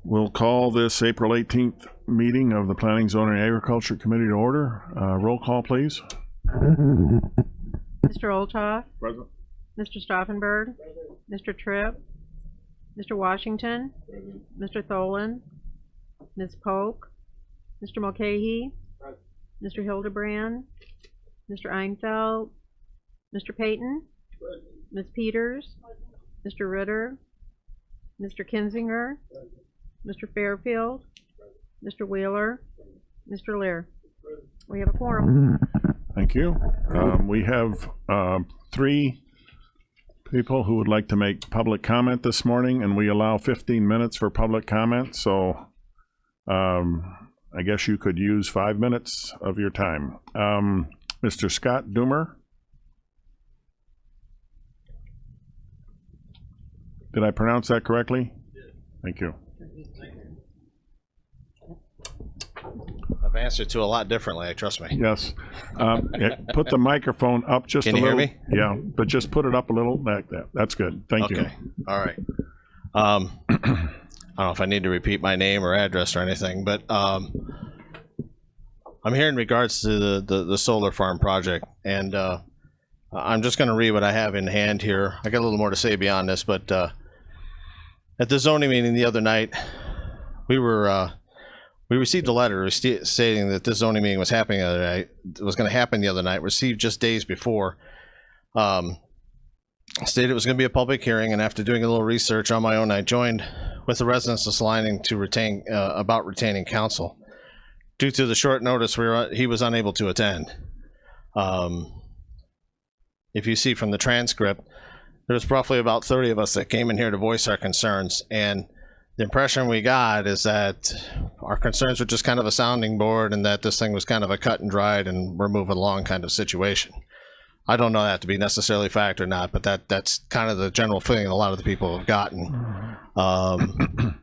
We'll call this April 18th meeting of the Planning, Zoning, and Agriculture Committee to order. Roll call, please. Mr. Olthoff. Present. Mr. Stauffenberg. Mr. Tripp. Mr. Washington. Mr. Tholen. Ms. Polk. Mr. Mulcahy. Mr. Hildebrand. Mr. Einfeld. Mr. Payton. Ms. Peters. Mr. Ritter. Mr. Kinzinger. Mr. Fairfield. Mr. Wheeler. Mr. Lear. We have a quorum. Thank you. We have 3 people who would like to make public comment this morning, and we allow 15 minutes for public comment. So I guess you could use 5 minutes of your time. Mr. Scott Doomer. Did I pronounce that correctly? Thank you. I've answered to a lot differently, trust me. Yes. Put the microphone up just a little. Can you hear me? Yeah, but just put it up a little like that. That's good. Thank you. Okay. All right. I don't know if I need to repeat my name or address or anything, but I'm here in regards to the solar farm project, and I'm just going to read what I have in hand here. I got a little more to say beyond this, but at the zoning meeting the other night, we received a letter stating that this zoning meeting was happening the other night. It was going to happen the other night. Received just days before. Stated it was going to be a public hearing, and after doing a little research on my own, I joined with the residents aligning to about retaining counsel. Due to the short notice, he was unable to attend. If you see from the transcript, there's roughly about 30 of us that came in here to voice our concerns, and the impression we got is that our concerns were just kind of a sounding board, and that this thing was kind of a cut and dried and we're moving along kind of situation. I don't know that to be necessarily fact or not, but that's kind of the general feeling a lot of the people have gotten. I'm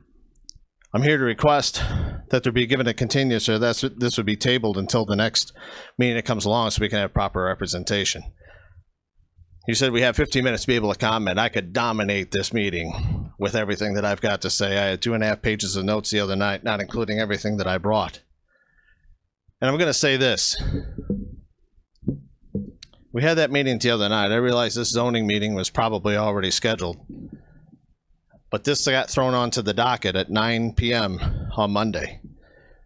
here to request that there be given a continuance, or this would be tabled until the next meeting that comes along so we can have proper representation. You said we have 15 minutes to be able to comment. I could dominate this meeting with everything that I've got to say. I had 2.5 pages of notes the other night, not including everything that I brought. And I'm going to say this. We had that meeting the other night. I realized this zoning meeting was probably already scheduled. But this got thrown onto the docket at 9 p.m. on Monday.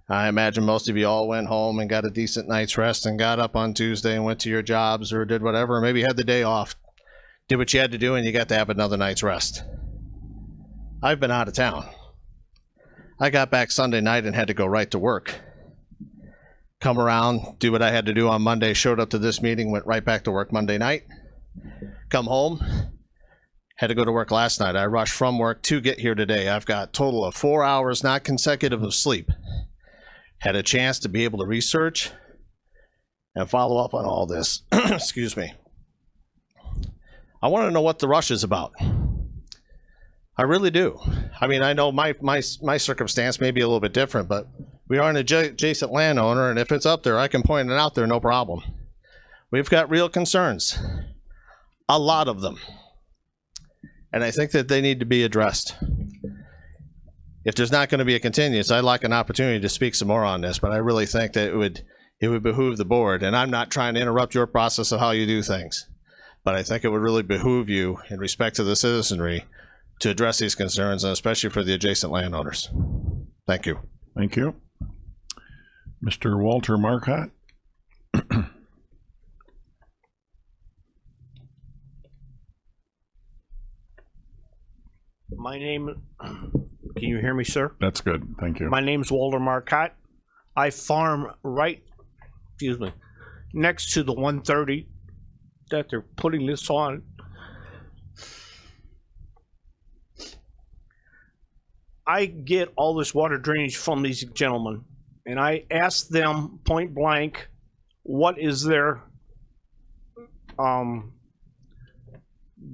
I imagine most of you all went home and got a decent night's rest and got up on Tuesday and went to your jobs or did whatever, or maybe had the day off, did what you had to do, and you got to have another night's rest. I've been out of town. I got back Sunday night and had to go right to work. Come around, do what I had to do on Monday, showed up to this meeting, went right back to work Monday night. Come home, had to go to work last night. I rushed from work to get here today. I've got a total of 4 hours, not consecutive, of sleep. Had a chance to be able to research and follow up on all this. Excuse me. I want to know what the rush is about. I really do. I mean, I know my circumstance may be a little bit different, but we are an adjacent landowner, and if it's up there, I can point it out there, no problem. We've got real concerns, a lot of them, and I think that they need to be addressed. If there's not going to be a continuance, I'd like an opportunity to speak some more on this, but I really think that it would behoove the board, and I'm not trying to interrupt your process of how you do things, but I think it would really behoove you in respect to the citizenry to address these concerns, and especially for the adjacent landowners. Thank you. Thank you. Mr. Walter Marcotte. My name, can you hear me, sir? That's good. Thank you. My name's Walter Marcotte. I farm next to the 130 that they're putting this on. I get all this water drainage from these gentlemen, and I asked them point blank, what is their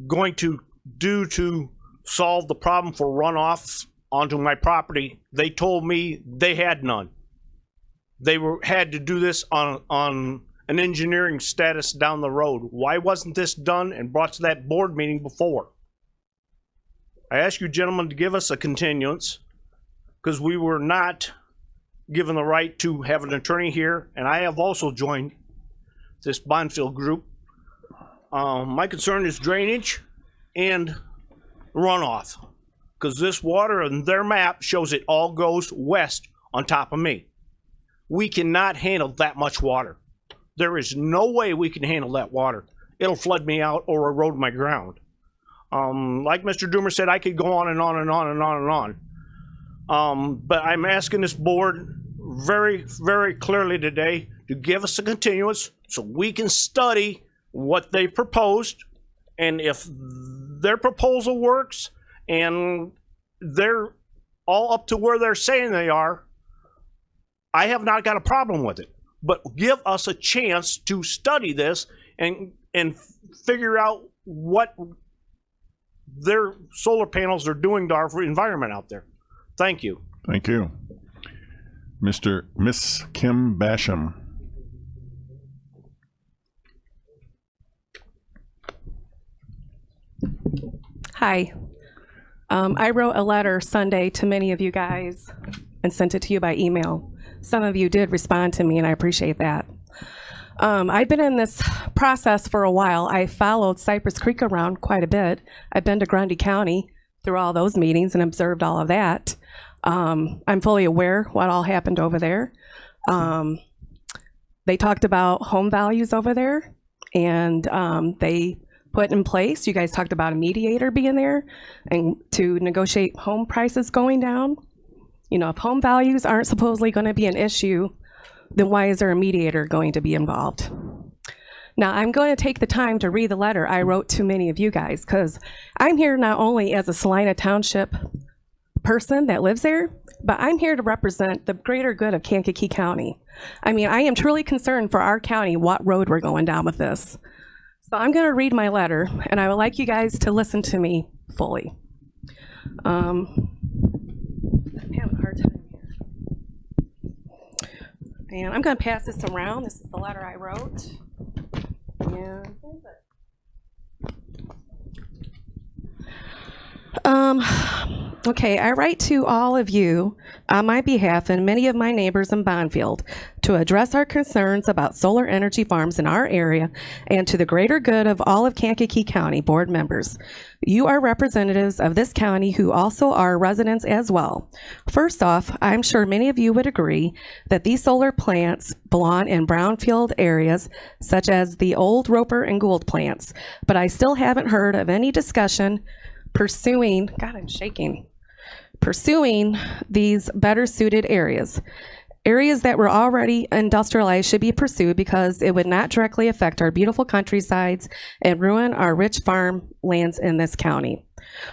going to do to solve the problem for runoff onto my property. They told me they had none. They had to do this on an engineering status down the road. Why wasn't this done and brought to that board meeting before? I ask you gentlemen to give us a continuance because we were not given the right to have an attorney here, and I have also joined this Bonfield group. My concern is drainage and runoff, because this water and their map shows it all goes west on top of me. We cannot handle that much water. There is no way we can handle that water. It'll flood me out or erode my ground. Like Mr. Doomer said, I could go on and on and on and on and on. But I'm asking this board very, very clearly today to give us a continuance so we can study what they proposed, and if their proposal works and they're all up to where they're saying they are, I have not got a problem with it. But give us a chance to study this and figure out what their solar panels are doing to our environment out there. Thank you. Thank you. Miss Kim Basham. Hi. I wrote a letter Sunday to many of you guys and sent it to you by email. Some of you did respond to me, and I appreciate that. I've been in this process for a while. I followed Cypress Creek around quite a bit. I've been to Grundy County through all those meetings and observed all of that. I'm fully aware what all happened over there. They talked about home values over there, and they put in place, you guys talked about a mediator being there and to negotiate home prices going down. You know, if home values aren't supposedly going to be an issue, then why is there a mediator going to be involved? Now, I'm going to take the time to read the letter I wrote to many of you guys, because I'm here not only as a Salina Township person that lives there, but I'm here to represent the greater good of Kankakee County. I mean, I am truly concerned for our county what road we're going down with this. So I'm going to read my letter, and I would like you guys to listen to me fully. I'm having a hard time here. And I'm going to pass this around. This is the letter I wrote. And okay, I write to all of you on my behalf and many of my neighbors in Bonfield to address our concerns about solar energy farms in our area and to the greater good of all of Kankakee County board members. You are representatives of this county who also are residents as well. First off, I'm sure many of you would agree that these solar plants belong in brownfield areas such as the old Roper and Gould plants, but I still haven't heard of any discussion pursuing these better suited areas. Areas that were already industrialized should be pursued because it would not directly affect our beautiful countrysides and ruin our rich farmlands in this county.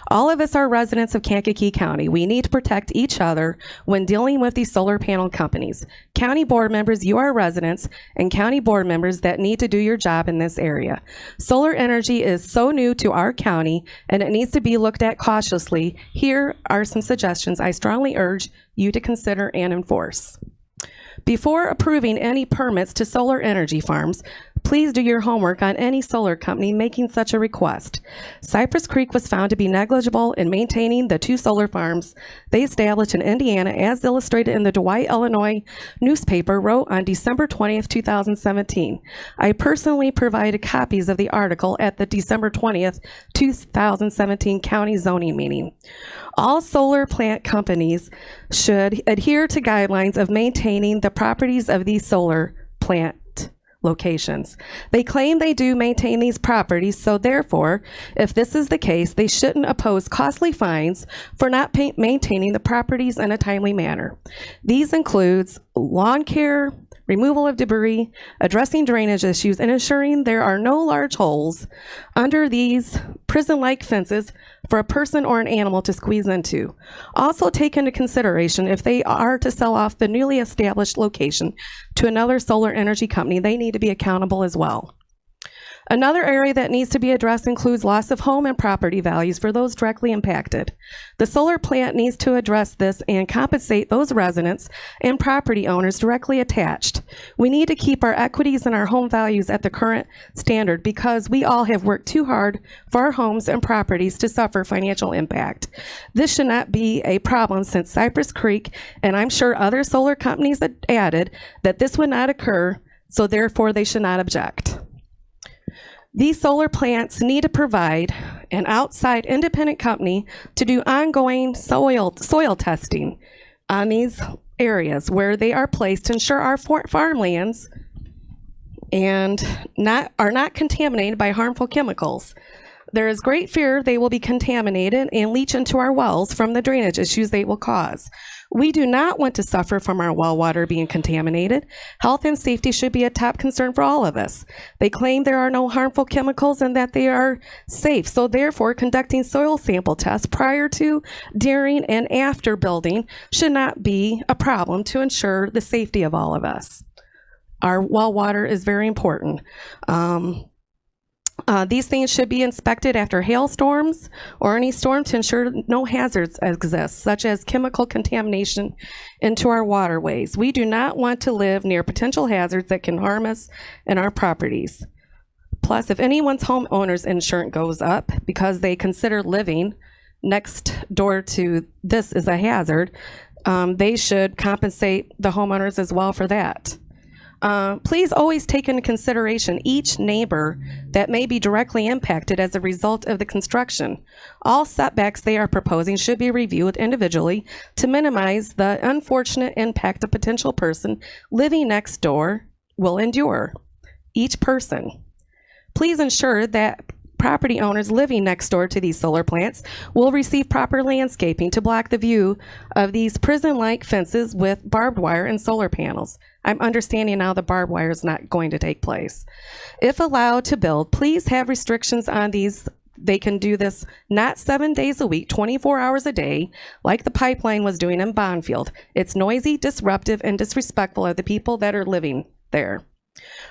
All of us are residents of Kankakee County. We need to protect each other when dealing with these solar panel companies. County board members, you are residents and county board members that need to do your job in this area. Solar energy is so new to our county and it needs to be looked at cautiously. Here are some suggestions I strongly urge you to consider and enforce. Before approving any permits to solar energy farms, please do your homework on any solar company making such a request. Cypress Creek was found to be negligible in maintaining the 2 solar farms they established in Indiana, as illustrated in the Dwight, Illinois newspaper wrote on December 20th, 2017. I personally provided copies of the article at the December 20th, 2017 county zoning meeting. All solar plant companies should adhere to guidelines of maintaining the properties of these solar plant locations. They claim they do maintain these properties, so therefore, if this is the case, they shouldn't oppose costly fines for not maintaining the properties in a timely manner. These includes lawn care, removal of debris, addressing drainage issues, and ensuring there are no large holes under these prison-like fences for a person or an animal to squeeze into. Also take into consideration if they are to sell off the newly established location to another solar energy company, they need to be accountable as well. Another area that needs to be addressed includes loss of home and property values for those directly impacted. The solar plant needs to address this and compensate those residents and property owners directly attached. We need to keep our equities and our home values at the current standard because we all have worked too hard for our homes and properties to suffer financial impact. This should not be a problem since Cypress Creek, and I'm sure other solar companies that added that this would not occur, so therefore they should not object. These solar plants need to provide an outside independent company to do ongoing soil testing on these areas where they are placed to ensure our farmlands are not contaminated by harmful chemicals. There is great fear they will be contaminated and leach into our wells from the drainage issues they will cause. We do not want to suffer from our well water being contaminated. Health and safety should be a top concern for all of us. They claim there are no harmful chemicals and that they are safe. So therefore, conducting soil sample tests prior to, during, and after building should not be a problem to ensure the safety of all of us. Our well water is very important. These things should be inspected after hailstorms or any storm to ensure no hazards exist, such as chemical contamination into our waterways. We do not want to live near potential hazards that can harm us and our properties. Plus, if anyone's homeowner's insurance goes up because they consider living next door to this is a hazard, they should compensate the homeowners as well for that. Please always take into consideration each neighbor that may be directly impacted as a result of the construction. All setbacks they are proposing should be reviewed individually to minimize the unfortunate impact a potential person living next door will endure. Each person. Please ensure that property owners living next door to these solar plants will receive proper landscaping to block the view of these prison-like fences with barbed wire and solar panels. I'm understanding now the barbed wire is not going to take place. If allowed to build, please have restrictions on these. They can do this not 7 days a week, 24 hours a day, like the pipeline was doing in Bondfield. It's noisy, disruptive, and disrespectful of the people that are living there.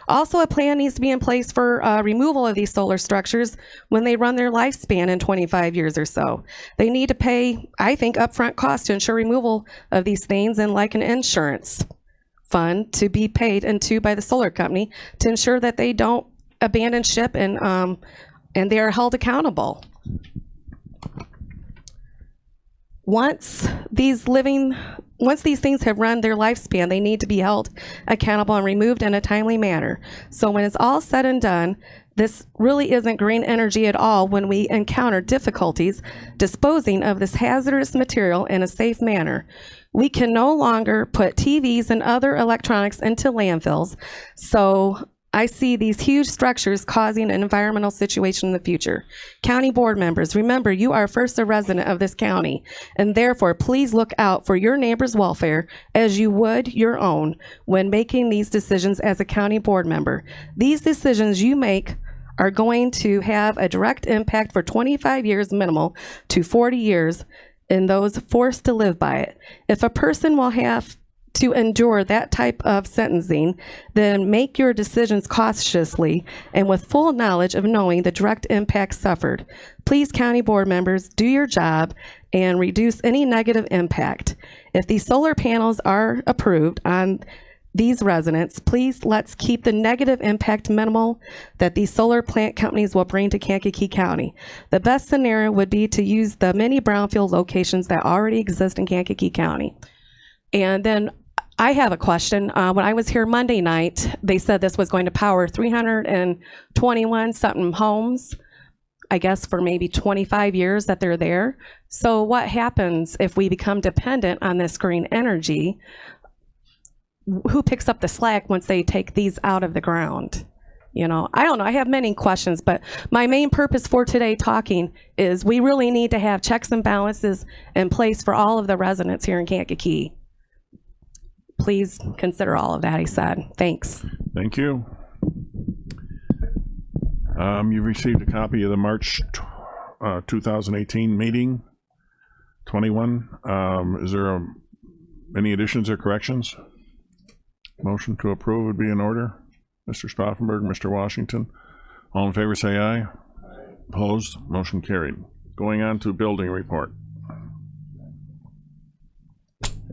Also, a plan needs to be in place for removal of these solar structures when they run their lifespan in 25 years or so. They need to pay, I think, upfront costs to ensure removal of these things, and like an insurance fund to be paid into by the solar company to ensure that they don't abandon ship and they are held accountable. Once these things have run their lifespan, they need to be held accountable and removed in a timely manner. So when it's all said and done, this really isn't green energy at all when we encounter difficulties disposing of this hazardous material in a safe manner. We can no longer put TVs and other electronics into landfills, so I see these huge structures causing an environmental situation in the future. County board members, remember you are first a resident of this county, and therefore please look out for your neighbor's welfare as you would your own when making these decisions as a county board member. These decisions you make are going to have a direct impact for 25 years minimal to 40 years in those forced to live by it. If a person will have to endure that type of sentencing, then make your decisions cautiously and with full knowledge of knowing the direct impact suffered. Please, county board members, do your job and reduce any negative impact. If these solar panels are approved on these residents, please let's keep the negative impact minimal that these solar plant companies will bring to Kankakee County. The best scenario would be to use the many brownfield locations that already exist in Kankakee County. And then I have a question. When I was here Monday night, they said this was going to power 321 something homes, I guess for maybe 25 years that they're there. So what happens if we become dependent on this green energy? Who picks up the slack once they take these out of the ground? You know, I don't know. I have many questions, but my main purpose for today talking is we really need to have checks and balances in place for all of the residents here in Kankakee. Please consider all of that, I said. Thanks. Thank you. You received a copy of the March 2018 meeting 21. Is there any additions or corrections? Motion to approve would be in order. Mr. Stauffenberg, Mr. Washington. All in favor, say aye. Opposed? Motion carried. Going on to building report.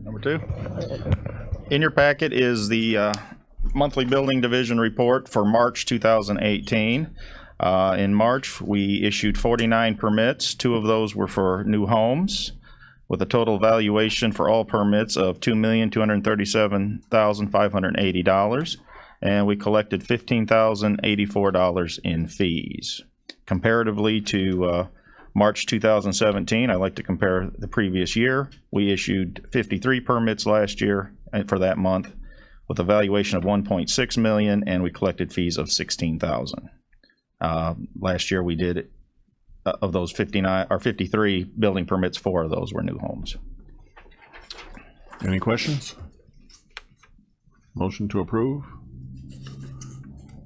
Number 2. In your packet is the monthly building division report for March 2018. In March, we issued 49 permits. 2 of those were for new homes, with a total valuation for all permits of $2,237,580, and we collected $15,084 in fees. Comparatively to March 2017, I like to compare the previous year. We issued 53 permits last year for that month, with a valuation of $1.6 million, and we collected fees of $16,000. Last year we did, of those 59 or 53 building permits, 4 of those were new homes. Any questions? Motion to approve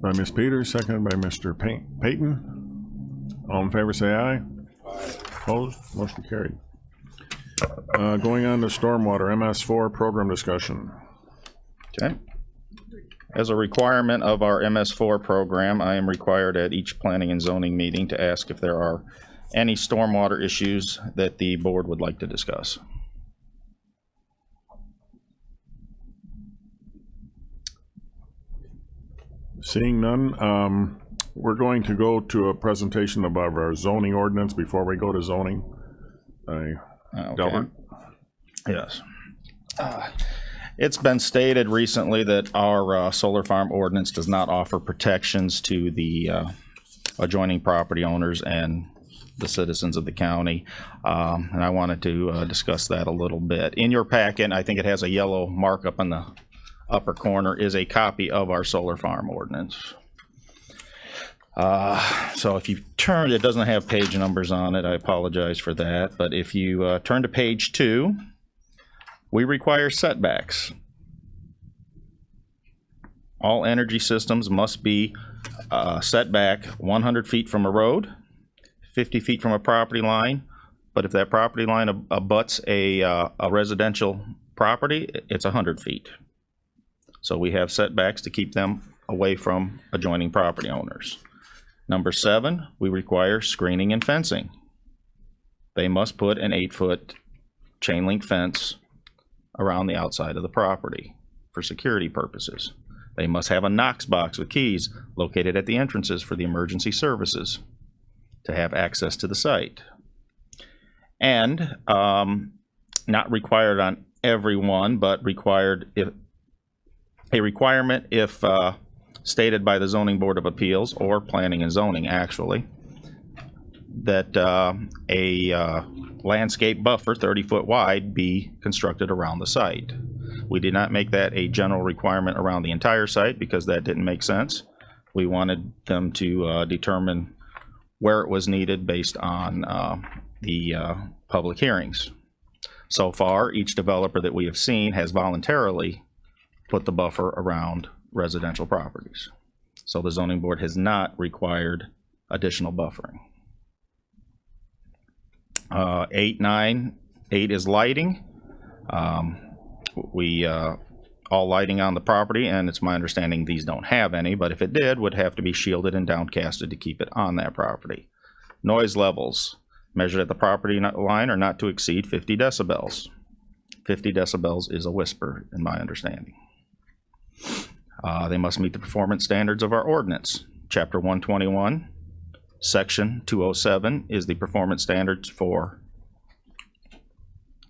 by Ms. Peters, seconded by Mr. Payton. All in favor, say aye. Opposed? Motion carried. Going on to stormwater, MS4 program discussion. Okay. As a requirement of our MS4 program, I am required at each planning and zoning meeting to ask if there are any stormwater issues that the board would like to discuss. Seeing none, we're going to go to a presentation of our zoning ordinance before we go to zoning. Delbert? Yes. It's been stated recently that our solar farm ordinance does not offer protections to the adjoining property owners and the citizens of the county, and I wanted to discuss that a little bit. In your packet, I think it has a yellow markup on the upper corner, is a copy of our solar farm ordinance. So if you turn, it doesn't have page numbers on it, I apologize for that, but if you turn to page 2, we require setbacks. All energy systems must be set back 100 feet from a road, 50 feet from a property line, but if that property line abuts a residential property, it's 100 feet. So we have setbacks to keep them away from adjoining property owners. Number 7, we require screening and fencing. They must put an 8-foot chain link fence around the outside of the property for security purposes. They must have a Knox box with keys located at the entrances for the emergency services to have access to the site. And not required on everyone, but required if a requirement if stated by the Zoning Board of Appeals or Planning and Zoning, actually, that a landscape buffer 30-foot wide be constructed around the site. We did not make that a general requirement around the entire site because that didn't make sense. We wanted them to determine where it was needed based on the public hearings. So far, each developer that we have seen has voluntarily put the buffer around residential properties. So the zoning board has not required additional buffering. 8, 9, 8 is lighting. All lighting on the property, and it's my understanding these don't have any, but if it did, would have to be shielded and downcasted to keep it on that property. Noise levels measured at the property line are not to exceed 50 decibels. 50 decibels is a whisper, in my understanding. They must meet the performance standards of our ordinance. Chapter 121, Section 207 is the performance standards for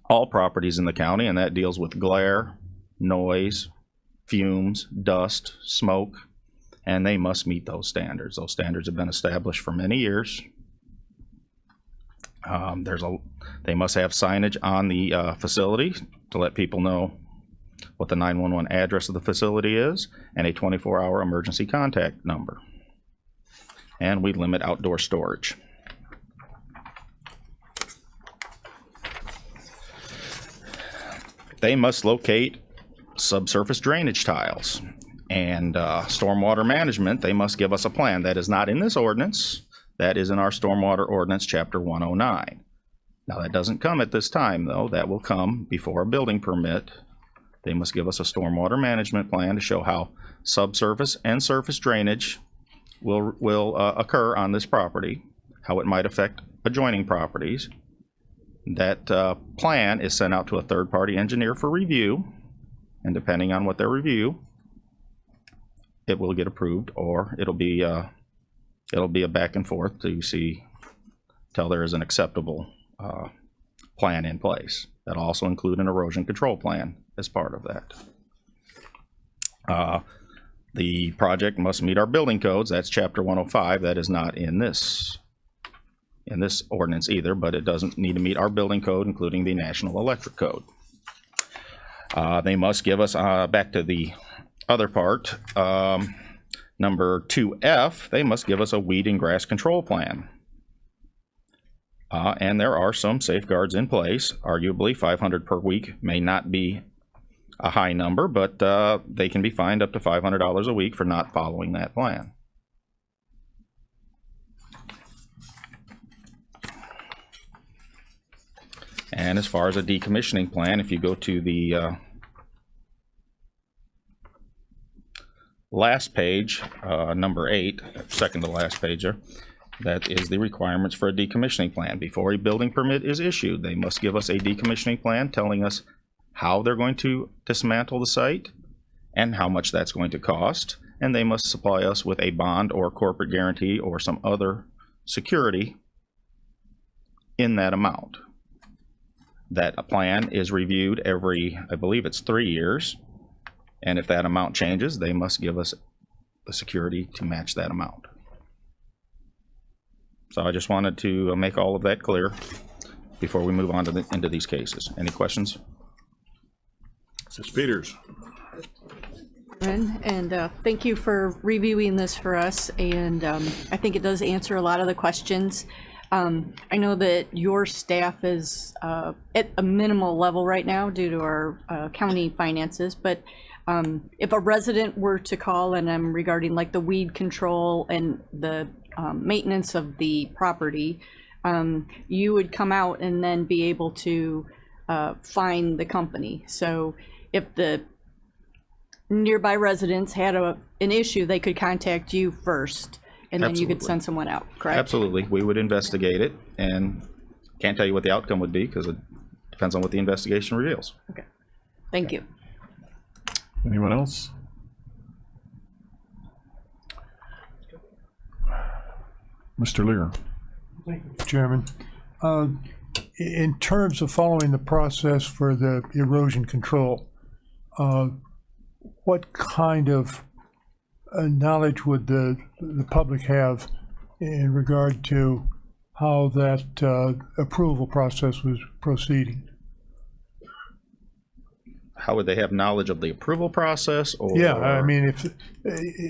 all properties in the county, and that deals with glare, noise, fumes, dust, smoke, and they must meet those standards. Those standards have been established for many years. They must have signage on the facility to let people know what the 911 address of the facility is, and a 24-hour emergency contact number. And we limit outdoor storage. They must locate subsurface drainage tiles. And stormwater management, they must give us a plan. That is not in this ordinance. That is in our stormwater ordinance, chapter 109. Now, that doesn't come at this time, though. That will come before a building permit. They must give us a stormwater management plan to show how subsurface and surface drainage will occur on this property, how it might affect adjoining properties. That plan is sent out to a third-party engineer for review, and depending on what their review, it will get approved, or it'll be a back and forth to see till there is an acceptable plan in place. That'll also include an erosion control plan as part of that. The project must meet our building codes. That's Chapter 105. That is not in this ordinance either, but it doesn't need to meet our building code, including the National Electric Code. They must give us, back to the other part, number 2F, they must give us a weed and grass control plan. And there are some safeguards in place. Arguably, 500 per week may not be a high number, but they can be fined up to $500 a week for not following that plan. And as far as a decommissioning plan, if you go to the last page, number 8, second to last page there, that is the requirements for a decommissioning plan. Before a building permit is issued, they must give us a decommissioning plan telling us how they're going to dismantle the site and how much that's going to cost. And they must supply us with a bond or corporate guarantee or some other security in that amount. That plan is reviewed every, I believe it's 3 years. And if that amount changes, they must give us the security to match that amount. So I just wanted to make all of that clear before we move on to into these cases. Any questions? Ms. Peters. And thank you for reviewing this for us, and I think it does answer a lot of the questions. I know that your staff is at a minimal level right now due to our county finances, but if a resident were to call, and I'm regarding like the weed control and the maintenance of the property, you would come out and then be able to find the company. So if the nearby residents had an issue, they could contact you first, and then you could Absolutely. send someone out, correct? Absolutely. We would investigate it, and can't tell you what the outcome would be because it depends on what the investigation reveals. Okay, thank you. Anyone else? Mr. Lear. Chairman. In terms of following the process for the erosion control, what kind of knowledge would the public have in regard to how that approval process was proceeding? How would they have knowledge of the approval process? Or Yeah, I mean, if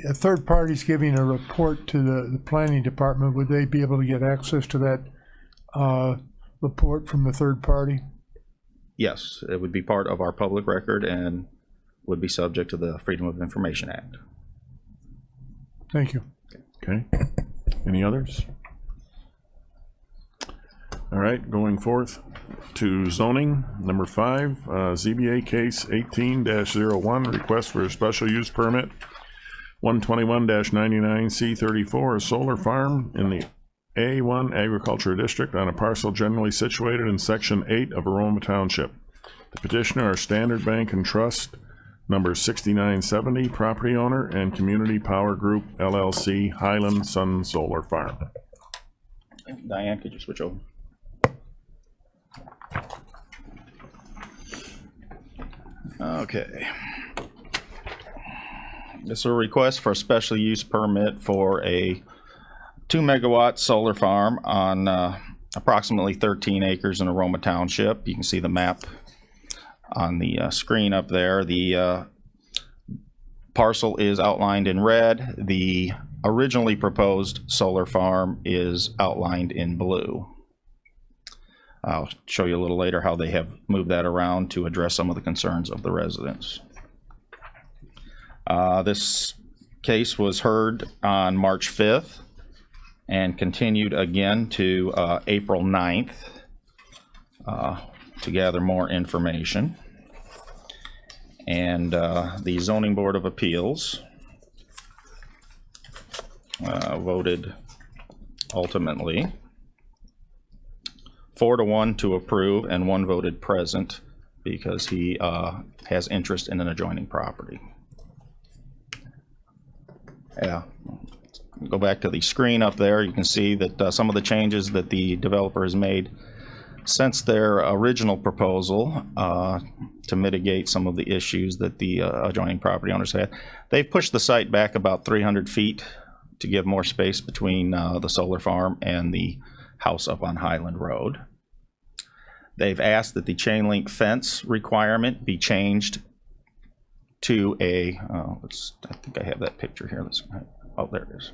a third party's giving a report to the planning department, would they be able to get access to that report from the third party? Yes, it would be part of our public record and would be subject to the Freedom of Information Act. Thank you. Okay. Any others? All right, going forth to zoning, number 5, ZBA case 18-01, request for a special use permit, 121-99C34, a solar farm in the A1 Agriculture District on a parcel generally situated in Section 8 of Aroma Township. The petitioner are Standard Bank and Trust, number 6970, property owner, and Community Power Group, LLC, Highland Sun Solar Farm. Diane, could you switch over? Okay. This is a request for a special use permit for a 2-megawatt solar farm on approximately 13 acres in Aroma Township. You can see the map on the screen up there. The parcel is outlined in red. The originally proposed solar farm is outlined in blue. I'll show you a little later how they have moved that around to address some of the concerns of the residents. This case was heard on March 5th and continued again to April 9th to gather more information. And the Zoning Board of Appeals voted ultimately 4-1 to approve, and 1 voted present because he has interest in an adjoining property. Yeah, go back to the screen up there. You can see that some of the changes that the developer has made since their original proposal to mitigate some of the issues that the adjoining property owners had. They've pushed the site back about 300 feet to give more space between the solar farm and the house up on Highland Road. They've asked that the chain link fence requirement be changed to a, I think I have that picture here. Oh, there it is.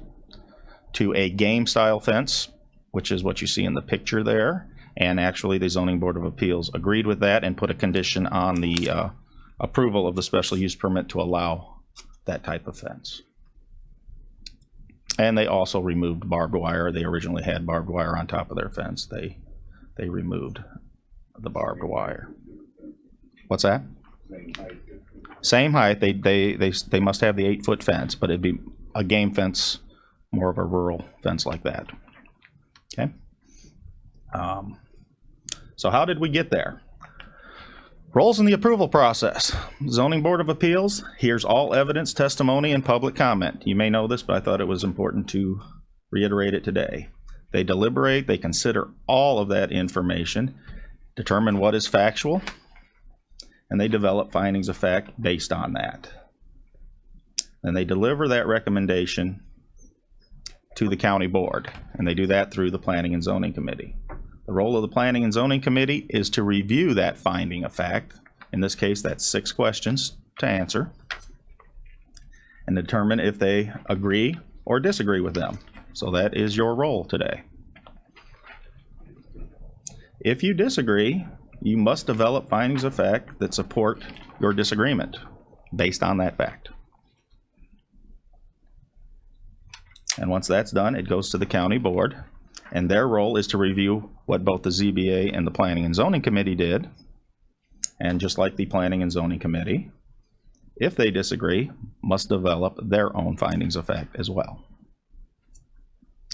To a game style fence, which is what you see in the picture there. And actually the Zoning Board of Appeals agreed with that and put a condition on the approval of the special use permit to allow that type of fence. And they also removed barbed wire. They originally had barbed wire on top of their fence. They removed the barbed wire. What's that? Same height. They must have the 8-foot fence, but it'd be a game fence, more of a rural fence like that. Okay. So how did we get there? Roles in the approval process. Zoning Board of Appeals hears all evidence, testimony, and public comment. You may know this, but I thought it was important to reiterate it today. They deliberate, they consider all of that information, determine what is factual, and they develop findings of fact based on that. And they deliver that recommendation to the county board, and they do that through the Planning and Zoning Committee. The role of the Planning and Zoning Committee is to review that finding of fact. In this case, that's 6 questions to answer, and determine if they agree or disagree with them. So that is your role today. If you disagree, you must develop findings of fact that support your disagreement based on that fact. And once that's done, it goes to the county board, and their role is to review what both the ZBA and the Planning and Zoning Committee did. And just like the Planning and Zoning Committee, if they disagree, must develop their own findings of fact as well.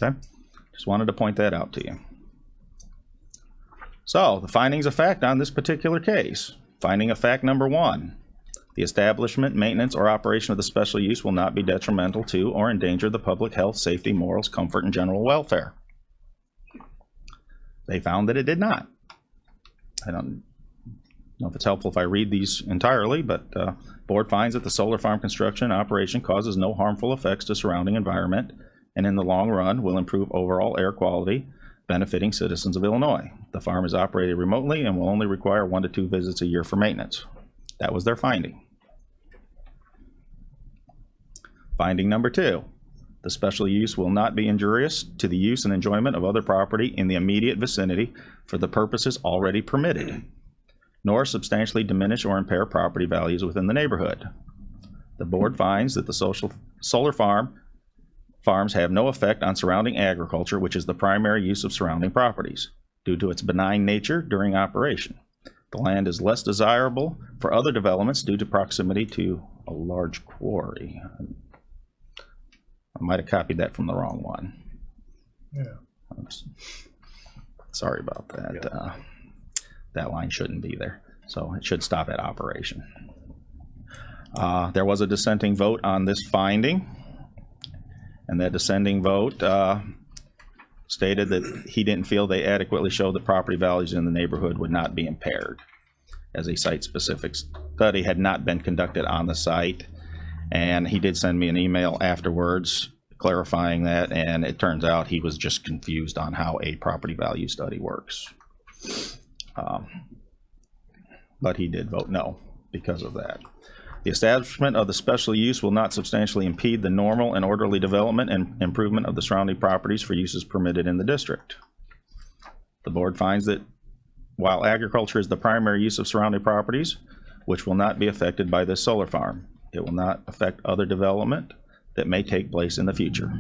Okay, just wanted to point that out to you. So the findings of fact on this particular case. Finding of fact number 1, the establishment, maintenance, or operation of the special use will not be detrimental to or endanger the public health, safety, morals, comfort, and general welfare. They found that it did not. I don't know if it's helpful if I read these entirely, but board finds that the solar farm construction and operation causes no harmful effects to surrounding environment, and in the long run will improve overall air quality, benefiting citizens of Illinois. The farm is operated remotely and will only require 1 to 2 visits a year for maintenance. That was their finding. Finding number 2. The special use will not be injurious to the use and enjoyment of other property in the immediate vicinity for the purposes already permitted, nor substantially diminish or impair property values within the neighborhood. The board finds that the solar farms have no effect on surrounding agriculture, which is the primary use of surrounding properties, due to its benign nature during operation. The land is less desirable for other developments due to proximity to a large quarry. I might have copied that from the wrong one. Yeah. Sorry about that. That line shouldn't be there. So it should stop at operation. There was a dissenting vote on this finding, and that dissenting vote stated that he didn't feel they adequately showed that property values in the neighborhood would not be impaired, as a site-specific study had not been conducted on the site. And he did send me an email afterwards clarifying that, and it turns out he was just confused on how a property value study works. But he did vote no because of that. The establishment of the special use will not substantially impede the normal and orderly development and improvement of the surrounding properties for uses permitted in the district. The board finds that while agriculture is the primary use of surrounding properties, which will not be affected by this solar farm, it will not affect other development that may take place in the future.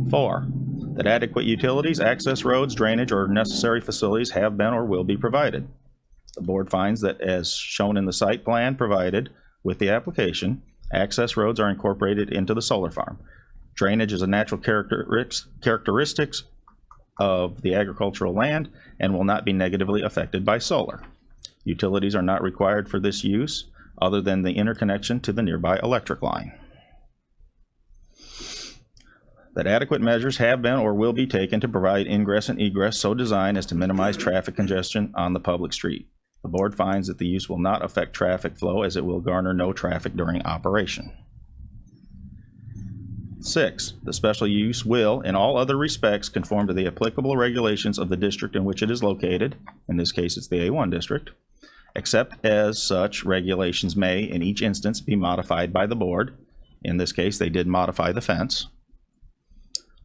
4, that adequate utilities, access roads, drainage, or necessary facilities have been or will be provided. The board finds that as shown in the site plan provided with the application, Access roads are incorporated into the solar farm. Drainage is a natural characteristics of the agricultural land and will not be negatively affected by solar. Utilities are not required for this use other than the interconnection to the nearby electric line. That adequate measures have been or will be taken to provide ingress and egress so designed as to minimize traffic congestion on the public street. The board finds that the use will not affect traffic flow as it will garner no traffic during operation. 6, the special use will, in all other respects, conform to the applicable regulations of the district in which it is located. In this case, it's the A1 district, except as such regulations may, in each instance, be modified by the board. In this case, they did modify the fence.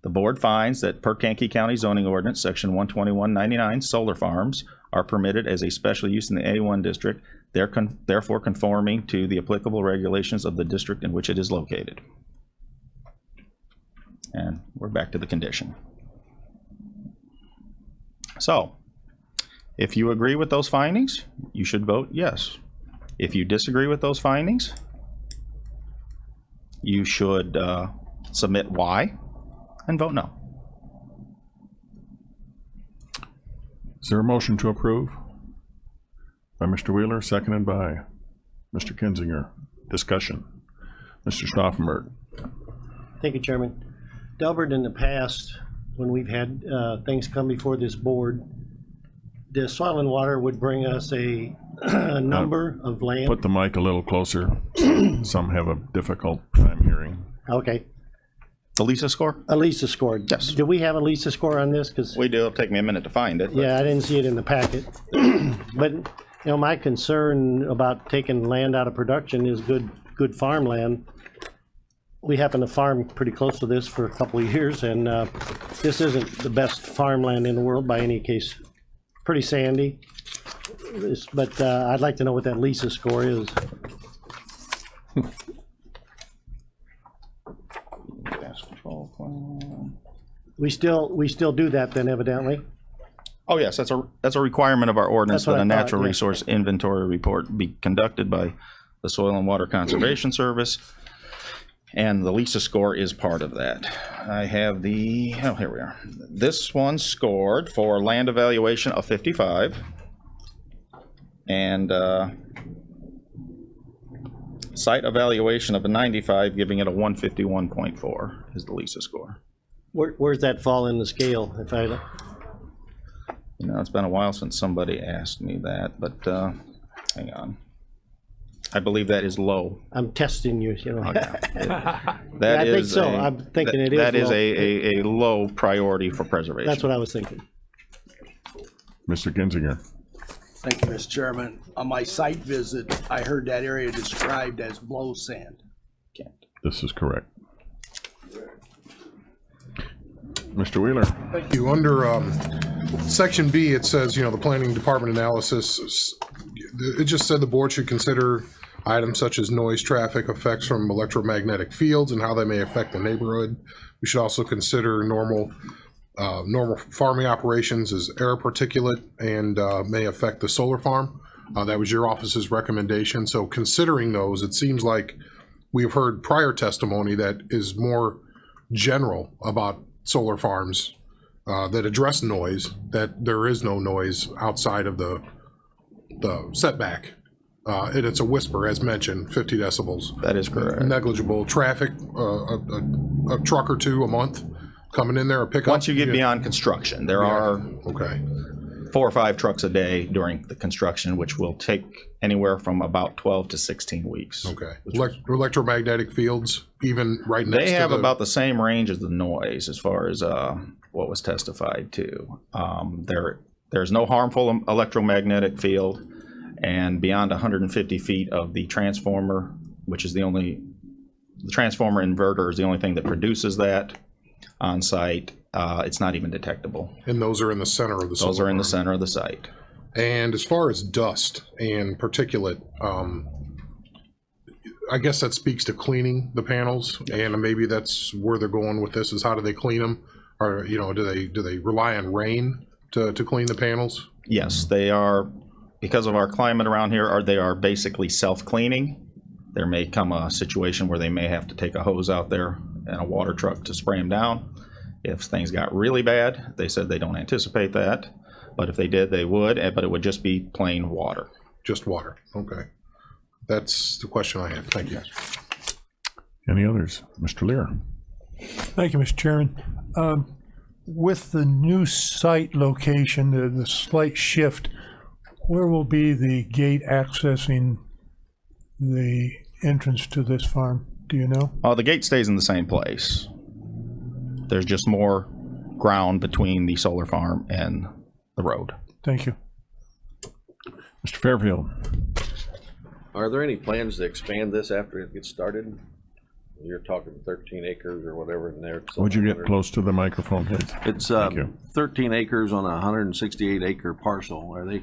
The board finds that per Kankakee County zoning ordinance, section 12199, solar farms are permitted as a special use in the A1 district, therefore conforming to the applicable regulations of the district in which it is located. And we're back to the condition. So, if you agree with those findings, you should vote yes. If you disagree with those findings, you should submit why and vote no. Is there a motion to approve? By Mr. Wheeler, seconded by Mr. Kinzinger. Discussion. Mr. Stauffenberg. Thank you, Chairman. Delbert, in the past, when we've had things come before this board, the Soil and Water would bring us a number of land. Put the mic a little closer. Some have a difficult time hearing. Okay, The Lisa score? a Lisa score. Yes. Do we have a Lisa score on this? Because, We do. It'll take me a minute to find it. but- yeah, I didn't see it in the packet. But, you know, my concern about taking land out of production is good farmland. We happen to farm pretty close to this for a couple of years, and this isn't the best farmland in the world by any case. Pretty sandy, but I'd like to know what that Lisa score is. Gas control plan. We still do that then, evidently. Oh, yes, that's a requirement of our ordinance That's what that a I thought, natural yeah. resource inventory report be conducted by the Soil and Water Conservation Service. And the Lisa score is part of that. I have here we are. This one scored for land evaluation of 55. And site evaluation of a 95, giving it a 151.4 is the Lisa score. Where's that fall in the scale? If I, You know, it's been a while since somebody asked me that, but hang on. I believe that is low. I'm testing you, you know. That I think is so. a- I'm thinking it is That is low. a low priority for preservation. That's what I was thinking. Mr. Kinzinger. Thank you, Mr. Chairman. On my site visit, I heard that area described as blow sand. This is correct. Mr. Wheeler. Thank you. Under section B, it says, the planning department analysis, it just said the board should consider items such as noise, traffic, effects from electromagnetic fields and how they may affect the neighborhood. We should also consider normal farming operations as air particulate and may affect the solar farm. That was your office's recommendation. So considering those, it seems like we've heard prior testimony that is more general about solar farms that address noise, that there is no noise outside of the setback. And it's a whisper, as mentioned, 50 decibels. That is correct. Negligible traffic, a truck or two a month coming in there, a pickup. Once you get beyond construction, there are Okay, 4 or 5 trucks a day during the construction, which will take anywhere from about 12 to 16 weeks. okay. Electromagnetic fields, even right next to They have the- about the same range as the noise as far as what was testified to. There's no harmful electromagnetic field, and beyond 150 feet of the transformer, which is the transformer inverter is the only thing that produces that on site, it's not even detectable. And those are in the center of the solar Those are in the farm. center of the site. And as far as dust and particulate, I guess that speaks to cleaning the panels, and maybe that's where they're going with this, is how do they clean them? Or, do they rely on rain to clean the panels? Yes, they are, because of our climate around here, they are basically self-cleaning. There may come a situation where they may have to take a hose out there and a water truck to spray them down. If things got really bad, they said they don't anticipate that, but if they did, they would, but it would just be plain water. Just water, okay. That's the question I had, thank you. Any others? Mr. Lear? Thank you, Mr. Chairman. With the new site location, the slight shift, where will be the gate accessing the entrance to this farm? Do you know? The gate stays in the same place. There's just more ground between the solar farm and the road. Thank you. Mr. Fairfield? Are there any plans to expand this after it gets started? You're talking 13 acres or whatever in there. Would you get close to the microphone, please? It's Thank you. 13 acres on a 168 acre parcel. Are they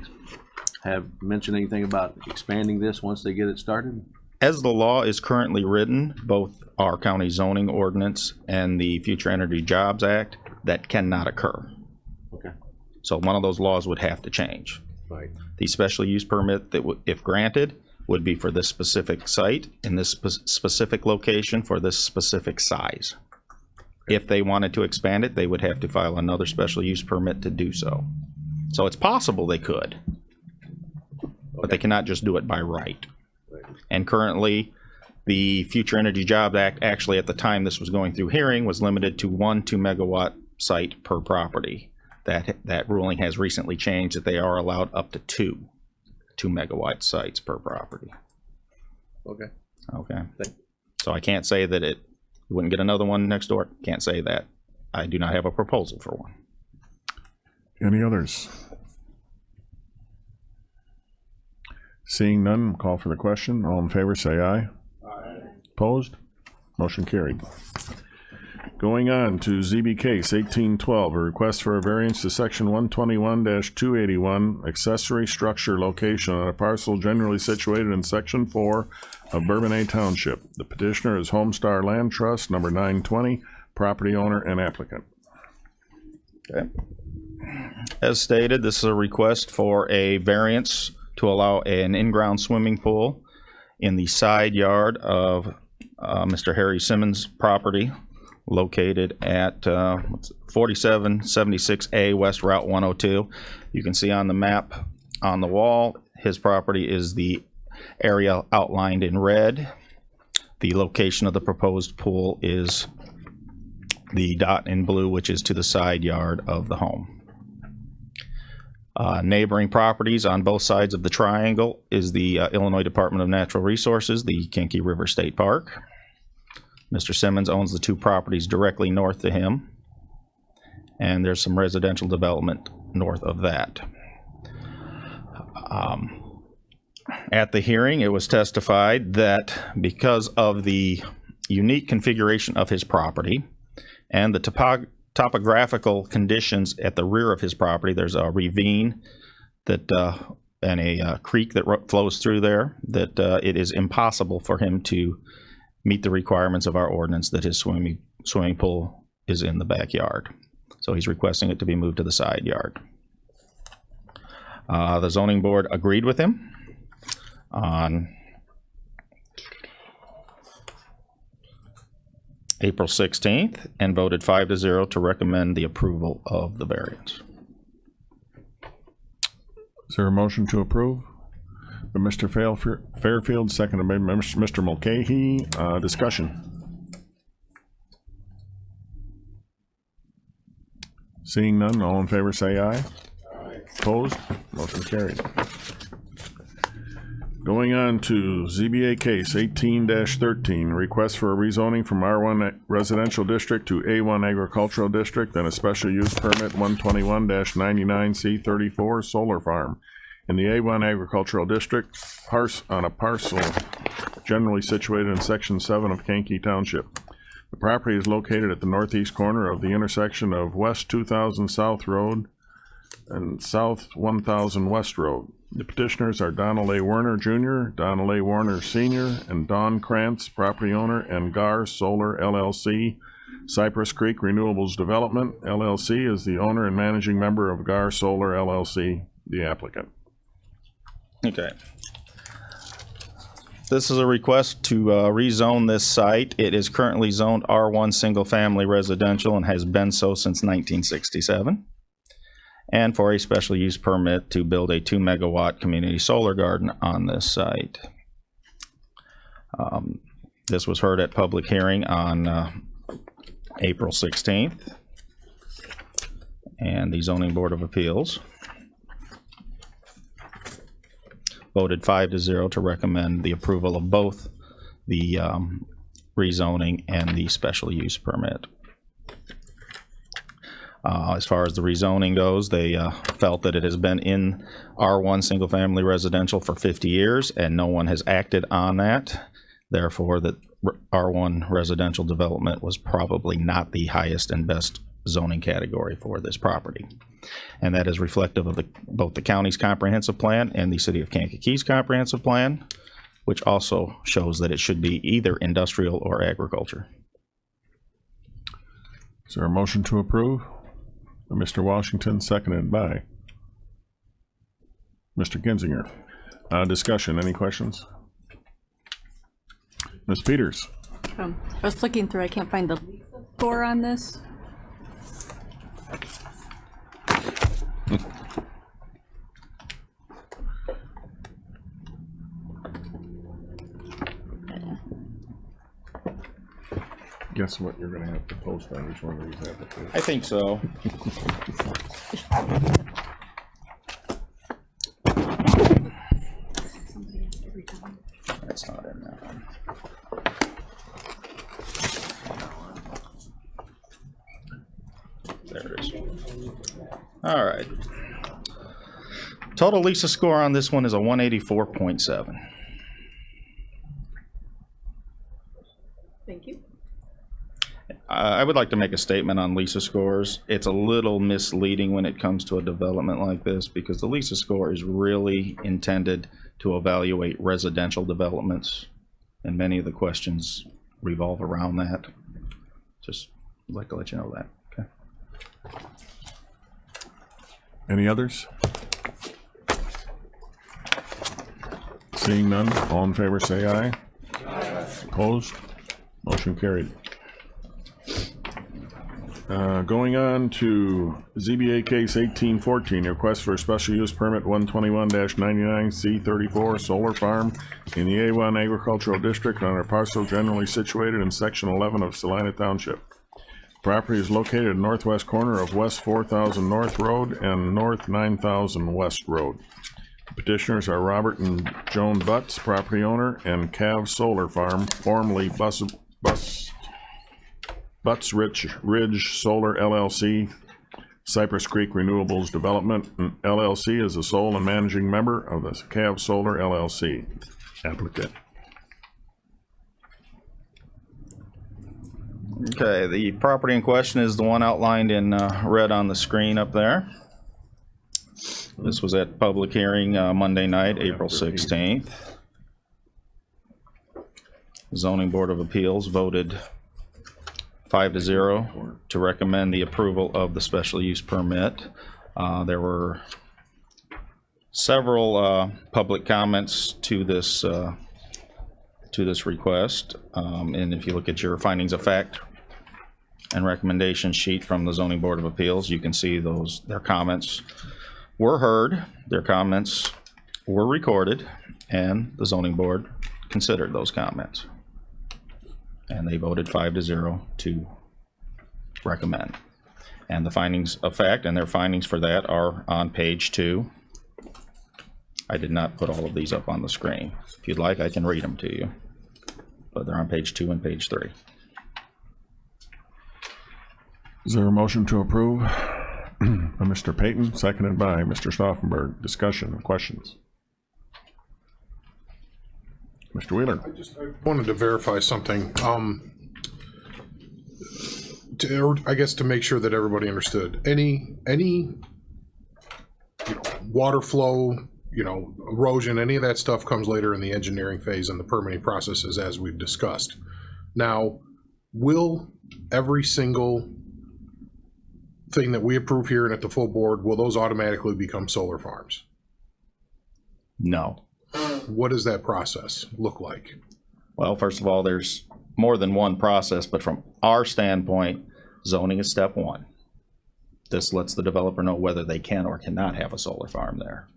have mentioned anything about expanding this once they get it started? As the law is currently written, both our county zoning ordinance and the Future Energy Jobs Act, that cannot occur. Okay. So one of those laws would have to change. Right. The special use permit that, if granted, would be for this specific site in this specific location for this specific size. If they wanted to expand it, they would have to file another special use permit to do so. So it's possible they could, but they cannot just do it by right. And currently, the Future Energy Jobs Act, actually at the time this was going through hearing, was limited to 1 2-megawatt site per property. That ruling has recently changed that they are allowed up to 2 2-megawatt sites per property. Okay. Okay. So I can't say that it wouldn't get another one next door. Can't say that. I do not have a proposal for one. Any others? Seeing none, call for the question. All in favor, say aye. Aye. Opposed? Motion carried. Going on to ZB case 1812, a request for a variance to section 121-281, accessory structure location on a parcel generally situated in section 4 of Bourbonnais Township. The petitioner is Homestar Land Trust, number 920, property owner and applicant. Okay. As stated, this is a request for a variance to allow an in-ground swimming pool in the side yard of Mr. Harry Simmons' property, located at 4776A West Route 102. You can see on the map on the wall, his property is the area outlined in red. The location of the proposed pool is the dot in blue, which is to the side yard of the home. Neighboring properties on both sides of the triangle is the Illinois Department of Natural Resources, the Kinky River State Park. Mr. Simmons owns the 2 properties directly north to him, and there's some residential development north of that. At the hearing, it was testified that because of the unique configuration of his property and the topographical conditions at the rear of his property, there's a ravine that and a creek that flows through there, that it is impossible for him to meet the requirements of our ordinance that his swimming pool is in the backyard. So he's requesting it to be moved to the side yard. The zoning board agreed with him on April 16th and voted 5-0 to recommend the approval of the variance. Is there a motion to approve? By Mr. Fairfield, seconded by Mr. Mulcahy. Discussion. Seeing none, all in favor say aye. Aye. Opposed? Motion carried. Going on to ZBA case 18-13, request for a rezoning from R1 residential district to A1 agricultural district and a special use permit 121-99C34 solar farm in the A1 agricultural district on a parcel generally situated in section 7 of Kankakee Township. The property is located at the northeast corner of the intersection of West 2000 South Road and South 1000 West Road. The petitioners are Donald A. Werner Jr., Donald A. Werner Sr., and Don Krantz, property owner, and GAR Solar LLC. Cypress Creek Renewables Development LLC is the owner and managing member of GAR Solar LLC, the applicant. Okay. This is a request to rezone this site. It is currently zoned R1 Single Family Residential and has been so since 1967. And for a special use permit to build a 2 megawatt community solar garden on this site. This was heard at public hearing on April 16th. And the Zoning Board of Appeals voted 5-0 to recommend the approval of both the rezoning and the special use permit. As far as the rezoning goes, they felt that it has been in R1 Single Family Residential for 50 years and no one has acted on that. Therefore, that R1 residential development was probably not the highest and best zoning category for this property. And that is reflective of both the county's comprehensive plan and the city of Kankakee comprehensive plan, which also shows that it should be either industrial or agriculture. Is there a motion to approve? Mr. Washington, seconded by Mr. Kinzinger. Discussion, any questions? Ms. Peters? I was looking through, I can't find the score on this. Guess what you're gonna have to post on each one of these applications. I think so. That's not in that one. There it is. All right. Total Lisa score on this one is a 184.7. Thank you. I would like to make a statement on Lisa scores. It's a little misleading when it comes to a development like this because the Lisa score is really intended to evaluate residential developments, and many of the questions revolve around that. Just like to let you know that. Okay. Any others? Seeing none, all in favor say aye. Aye. Opposed? Motion carried. Going on to ZBA case 1814, request for a special use permit 121-99C34 solar farm in the A1 agricultural district on a parcel generally situated in section 11 of Salina Township. Property is located in northwest corner of West 4000 North Road and North 9000 West Road. Petitioners are Robert and Joan Butts, property owner, and Cav Solar Farm, formerly Butts Ridge Solar LLC, Cypress Creek Renewables Development LLC is the sole and managing member of the Cav Solar LLC. Applicant. Okay, the property in question is the one outlined in red on the screen up there. This was at public hearing Monday night, April 16th. Zoning Board of Appeals voted 5-0 to recommend the approval of the special use permit. There were several public comments to this request, and if you look at your findings of fact and recommendation sheet from the Zoning Board of Appeals, you can see their comments were heard, their comments were recorded, and the Zoning Board considered those comments. And they voted 5-0 to recommend. And the findings of fact and their findings for that are on page 2. I did not put all of these up on the screen. If you'd like, I can read them to you. But they're on page 2 and page 3. Is there a motion to approve? By Mr. Payton, seconded by Mr. Stauffenberg. Discussion, questions? Mr. Wheeler. I wanted to verify something. I guess to make sure that everybody understood. Any water flow, erosion, any of that stuff comes later in the engineering phase and the permitting processes, as we've discussed. Now, will every single thing that we approve here and at the full board, will those automatically become solar farms? No. what does that process look like? Well, first of all, there's more than one process, but from our standpoint, zoning is step one. This lets the developer know whether they can or cannot have a solar farm there.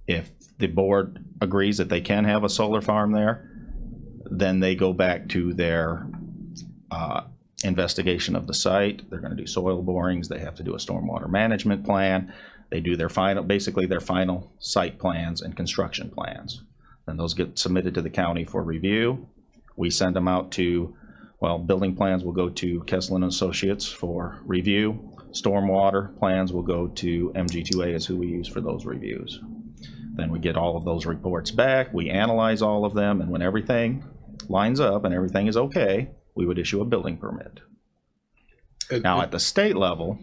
If the board agrees that they can have a solar farm there, then they go back to their investigation of the site. They're going to do soil borings. They have to do a stormwater management plan. They do their final, basically their final site plans and construction plans. Then those get submitted to the county for review. We send them out to, well, building plans will go to Kessler and Associates for review. Stormwater plans will go to MG2A is who we use for those reviews. Then we get all of those reports back. We analyze all of them, and when everything lines up and everything is okay, we would issue a building permit. Now at the state level,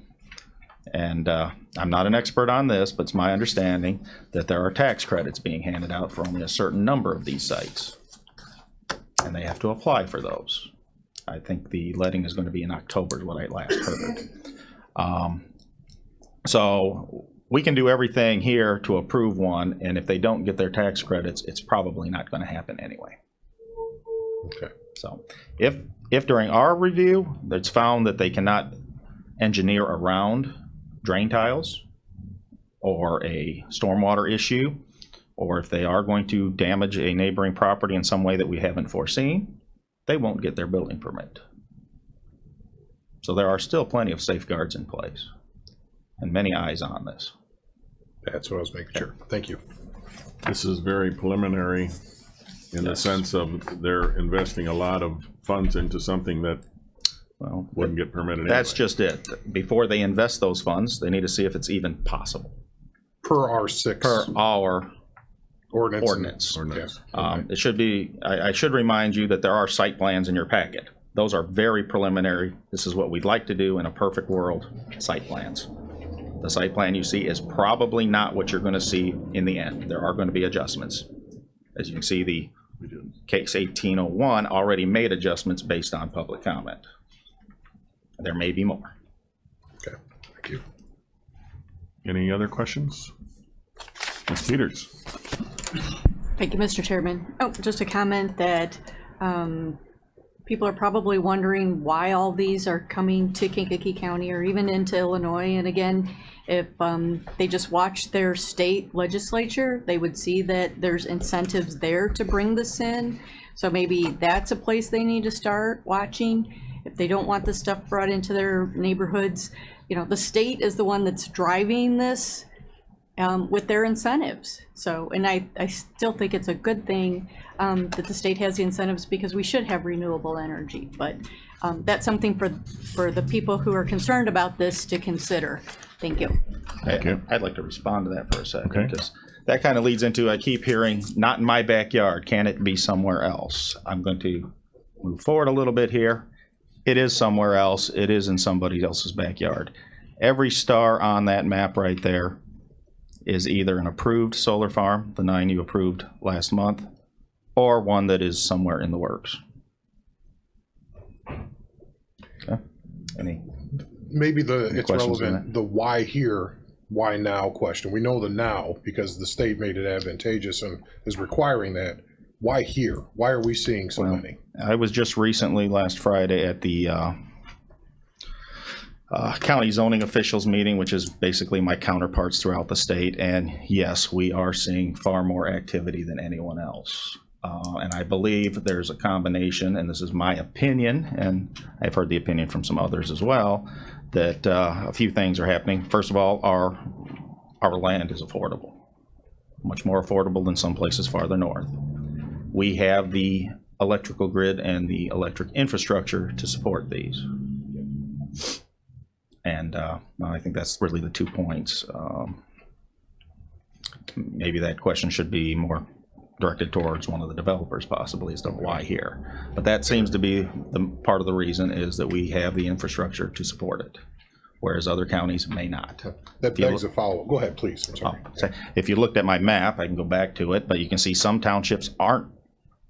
and I'm not an expert on this, but it's my understanding that there are tax credits being handed out for only a certain number of these sites. And they have to apply for those. I think the letting is going to be in October is what I last heard. So we can do everything here to approve one, and if they don't get their tax credits, it's probably not going to happen anyway. Okay. So if during our review, it's found that they cannot engineer around drain tiles or a stormwater issue, or if they are going to damage a neighboring property in some way that we haven't foreseen, they won't get their building permit. So there are still plenty of safeguards in place and many eyes on this. That's what I was making sure. Thank you. This is very preliminary in the sense of they're investing a lot of funds into something that wouldn't get permitted anyway. That's just it. Before they invest those funds, they need to see if it's even possible. Per our 6. Per our ordinance. ordinance. It should be, I should remind you that there are site plans in your packet. Those are very preliminary. This is what we'd like to do in a perfect world, site plans. The site plan you see is probably not what you're going to see in the end. There are going to be adjustments. As you can see, the case 1801 already made adjustments based on public comment. There may be more. Okay, thank you. Any other questions? Ms. Peters? Thank you, Mr. Chairman. Oh, just a comment that people are probably wondering why all these are coming to Kankakee County or even into Illinois. And again, if they just watch their state legislature, they would see that there's incentives there to bring this in. So maybe that's a place they need to start watching. If they don't want this stuff brought into their neighborhoods, you know, the state is the one that's driving this with their incentives. So, and I still think it's a good thing that the state has the incentives because we should have renewable energy. But that's something for the people who are concerned about this to consider. Thank you. I'd like to respond to that for a second, Okay. because that kind of leads into, I keep hearing, not in my backyard, can it be somewhere else? I'm going to move forward a little bit here. It is somewhere else. It is in somebody else's backyard. Every star on that map right there is either an approved solar farm, the 9 you approved last month, or one that is somewhere in the works. Okay. Maybe it's questions on relevant, the why here, why now question. We know the now because the state made it advantageous and is requiring that. Why here? Why are we seeing so many? I was just recently, last Friday, at the county zoning officials meeting, which is basically my counterparts throughout the state. And yes, we are seeing far more activity than anyone else. And I believe there's a combination, and this is my opinion, and I've heard the opinion from some others as well, that a few things are happening. First of all, our land is affordable, much more affordable than some places farther north. We have the electrical grid and the electric infrastructure to support these. And I think that's really the 2 points. Maybe that question should be more directed towards one of the developers possibly as to why here. But that seems to be the part of the reason is that we have the infrastructure to support it, whereas other counties may not. That begs a follow-up. Go ahead, please. I'm sorry. If you looked at my map, I can go back to it, but you can see some townships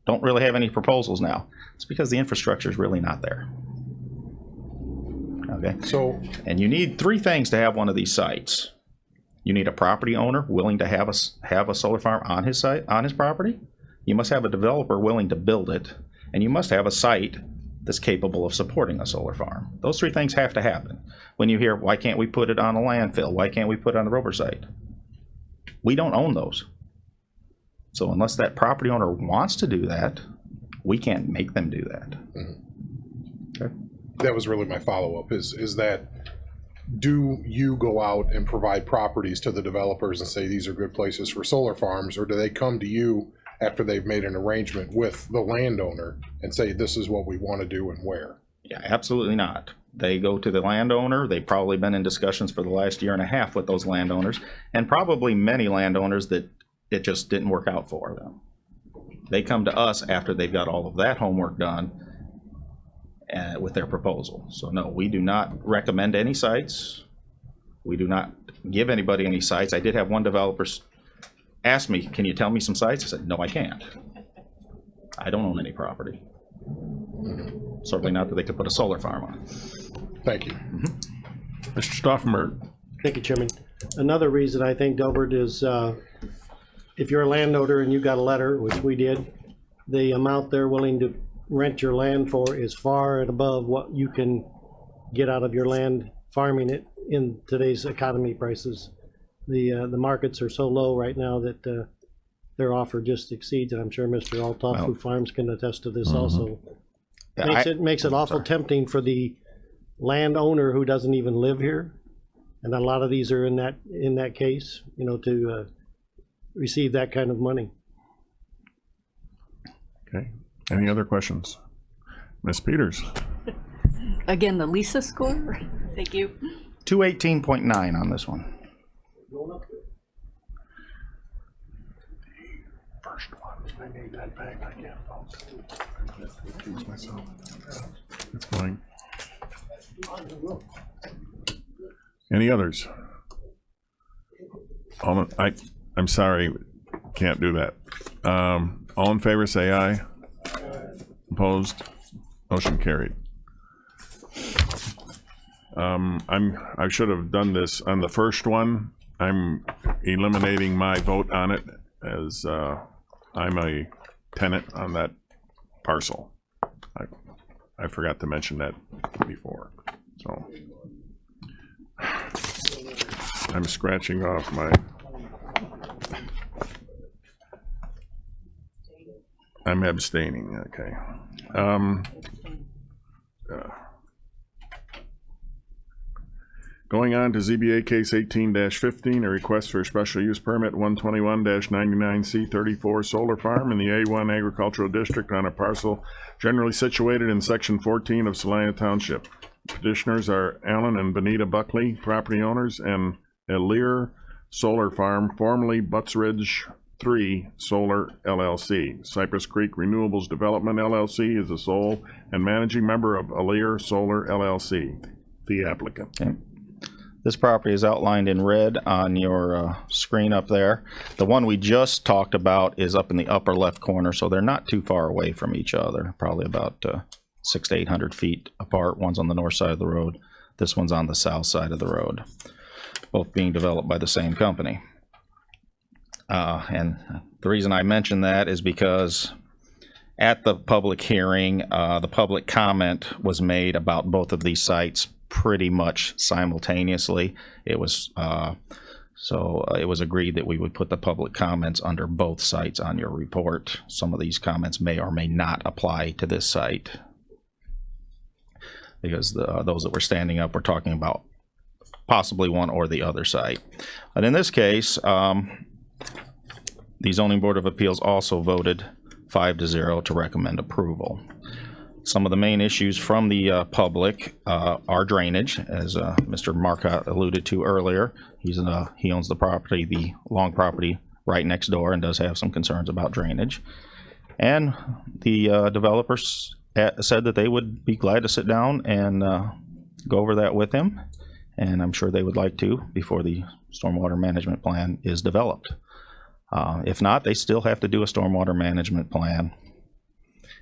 don't really have any proposals now. It's because the infrastructure is really not there. Okay. So, and you need 3 things to have one of these sites. You need a property owner willing to have a solar farm on his site, on his property. You must have a developer willing to build it, and you must have a site that's capable of supporting a solar farm. Those three things have to happen. When you hear, why can't we put it on a landfill? Why can't we put it on the Rover site? We don't own those. So unless that property owner wants to do that, we can't make them do that. Okay. That was really my follow-up, is that, do you go out and provide properties to the developers and say these are good places for solar farms, or do they come to you after they've made an arrangement with the landowner and say this is what we want to do and where? Yeah, absolutely not. They go to the landowner. They've probably been in discussions for the last year and a half with those landowners, and probably many landowners that it just didn't work out for them. They come to us after they've got all of that homework done with their proposal. So no, we do not recommend any sites. We do not give anybody any sites. I did have one developer ask me, can you tell me some sites? I said, no, I can't. I don't own any property. Certainly not that they could put a solar farm on. Thank you. Mr. Stauffenberg. Thank you, Chairman. Another reason I think, Delbert, is if you're a landowner and you got a letter, which we did, the amount they're willing to rent your land for is far and above what you can get out of your land farming it in today's economy prices. The markets are so low right now that their offer just exceeds, and I'm sure Mr. Altofu Farms can attest to this also. Makes it awful tempting for the landowner who doesn't even live here, and a lot of these are in that case, you know, to receive that kind of money. Okay. Any other questions? Ms. Peters. Again, the Lisa score. Thank you. 218.9 on this one. First one. I need that back. I can't vote. Myself. It's fine. Any others? I'm sorry, can't do that. All in favor, say aye. Opposed? Motion carried. I should have done this on the first one. I'm eliminating my vote on it as I'm a tenant on that parcel. I forgot to mention that before. So I'm scratching off my. I'm abstaining. Okay. Going on to ZBA case 18-15, a request for a special use permit 121-99C34 solar farm in the A1 agricultural district on a parcel generally situated in section 14 of Salina Township. Petitioners are Alan and Benita Buckley, property owners, and Elyr Solar Farm, formerly Butts Ridge 3 Solar LLC. Cypress Creek Renewables Development LLC is the sole and managing member of Elyr Solar LLC, the applicant. Okay. This property is outlined in red on your screen up there. The one we just talked about is up in the upper left corner, so they're not too far away from each other, probably about 600 to 800 feet apart. One's on the north side of the road. This one's on the south side of the road, both being developed by the same company. And the reason I mention that is because at the public hearing, the public comment was made about both of these sites pretty much simultaneously. It was it was agreed that we would put the public comments under both sites on your report. Some of these comments may or may not apply to this site because those that were standing up were talking about possibly one or the other site. But in this case, the Zoning Board of Appeals also voted 5-0 to recommend approval. Some of the main issues from the public are drainage, as Mr. Marcotte alluded to earlier. He owns the property, the long property right next door, and does have some concerns about drainage. And the developers said that they would be glad to sit down and go over that with him, and I'm sure they would like to before the stormwater management plan is developed. If not, they still have to do a stormwater management plan,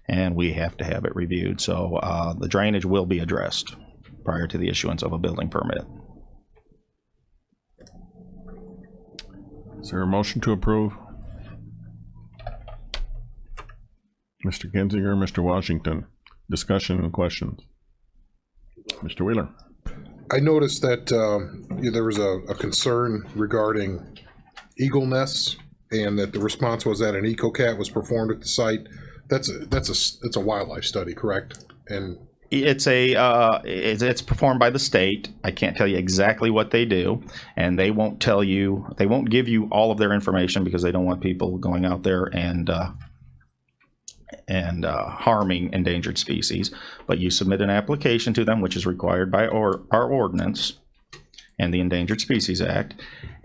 and we have to have it reviewed. So the drainage will be addressed prior to the issuance of a building permit. Is there a motion to approve? Mr. Kinzinger, Mr. Washington, discussion and questions. Mr. Wheeler. I noticed that there was a concern regarding eagle nests, and that the response was that an EcoCat was performed at the site. That's a wildlife study, correct? And It's performed by the state. I can't tell you exactly what they do, and they won't give you all of their information because they don't want people going out there and harming endangered species. But you submit an application to them, which is required by our ordinance and the Endangered Species Act,